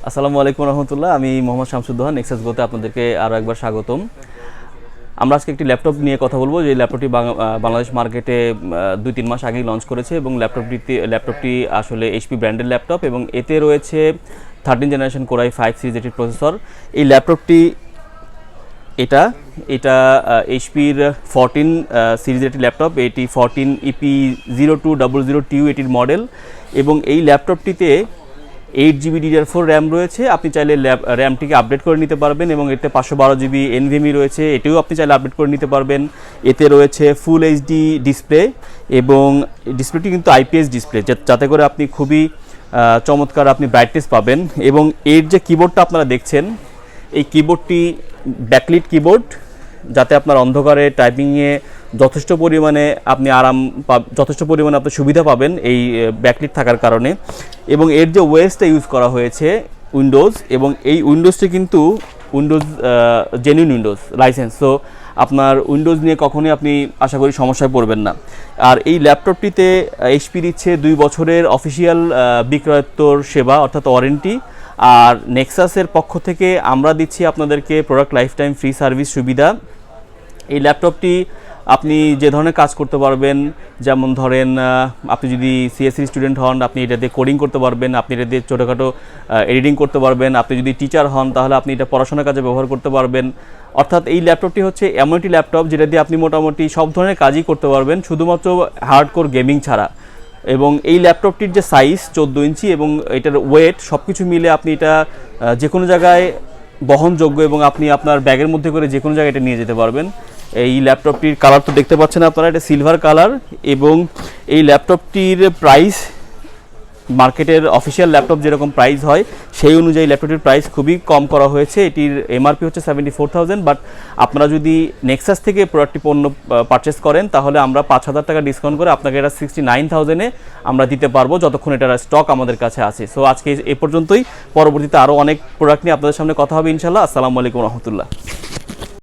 আসসালামু আলাইকুম রহমতুল্লাহ। আমি মোহাম্মদ শামসুদ্দোহা, নেক্সাস গোতে আপনাদেরকে আরও একবার স্বাগতম। আমরা আজকে একটি ল্যাপটপ নিয়ে কথা বলবো, যে ল্যাপটপটি বাংলাদেশ মার্কেটে 2-3 মাস আগেই লঞ্চ করেছে এবং ল্যাপটপটি আসলে এইচপি ব্র্যান্ডের ল্যাপটপ এবং এতে রয়েছে 13 জেনারেশন Core i5 সিরিজ এটির প্রসেসর। এই ল্যাপটপটি এটা এটা এইচপির 14 সিরিজের একটি ল্যাপটপ। এটি 14 EP0200TU এটির মডেল এবং এই ল্যাপটপটিতে 8GB DDR4 র্যাম রয়েছে। আপনি চাইলে র্যামটিকে আপডেট করে নিতে পারবেন এবং এতে 512GB NVMe রয়েছে, এটিও আপনি চাইলে আপডেট করে নিতে পারবেন। এতে রয়েছে ফুল এইচডি ডিসপ্লে এবং ডিসপ্লেটি কিন্তু IPS ডিসপ্লে, যাতে করে আপনি খুবই চমৎকার আপনি ব্রাইটনেস পাবেন। এবং এর যে কিবোর্ডটা আপনারা দেখছেন, এই কিবোর্ডটি ব্যাকলিট কিবোর্ড, যাতে আপনার অন্ধকারে টাইপিংয়ে যথেষ্ট পরিমাণে আপনি যথেষ্ট পরিমাণে আপনি সুবিধা পাবেন এই ব্যাকলিট থাকার কারণে। এবং এর যে ওএসটা ইউজ করা হয়েছে উইন্ডোজ, এবং এই উইন্ডোজটি কিন্তু জেনুইন উইন্ডোজ লাইসেন্স, সো আপনার উইন্ডোজ নিয়ে কখনোই আপনি আশা করি সমস্যায় পড়বেন না। আর এই ল্যাপটপটিতে এইচপি দিচ্ছে 2 বছরের অফিসিয়াল বিক্রয়োত্তর সেবা অর্থাৎ ওয়ারেন্টি। আর নেক্সাসের পক্ষ থেকে আমরা দিচ্ছি আপনাদেরকে product life time free service সুবিধা। এই ল্যাপটপটি আপনি যে ধরনের কাজ করতে পারবেন, যেমন ধরেন আপনি যদি সিএসসি স্টুডেন্ট হন, আপনি এটা দিয়ে কোডিং করতে পারবেন, আপনি এটা দিয়ে ছোটোখাটো এডিটিং করতে পারবেন। আপনি যদি টিচার হন তাহলে আপনি এটা পড়াশোনার কাজে ব্যবহার করতে পারবেন। অর্থাৎ এই ল্যাপটপটি হচ্ছে এমন একটি ল্যাপটপ যেটা দিয়ে আপনি মোটামুটি সব ধরনের কাজই করতে পারবেন, শুধুমাত্র হার্ডকোর গেমিং ছাড়া। এবং এই ল্যাপটপটির যে সাইজ 14 ইঞ্চি এবং এটার ওয়েট সব কিছু মিলে আপনি এটা যে কোনো জায়গায় বহনযোগ্য এবং আপনি আপনার ব্যাগের মধ্যে করে যে কোনো জায়গায় এটা নিয়ে যেতে পারবেন। এই ল্যাপটপটির কালার তো দেখতে পাচ্ছেন আপনারা, এটা সিলভার কালার। এবং এই ল্যাপটপটির প্রাইস মার্কেটের অফিসিয়াল ল্যাপটপ যেরকম প্রাইস হয় সেই অনুযায়ী ল্যাপটপটির প্রাইস খুবই কম করা হয়েছে। এটির এমআরপি হচ্ছে 74,000, বাট আপনারা যদি নেক্সাস থেকে প্রোডাক্টটি পণ্য পারচেস করেন তাহলে আমরা 5,000 টাকা ডিসকাউন্ট করে আপনাকে এটা 69,000-এ আমরা দিতে পারবো, যতক্ষণ এটার স্টক আমাদের কাছে আছে। সো আজকে এ পর্যন্তই, পরবর্তীতে আরও অনেক প্রোডাক্ট নিয়ে আপনাদের সামনে কথা হবে ইনশাল্লাহ। আসসালামু আলাইকুম রহমতুল্লাহ।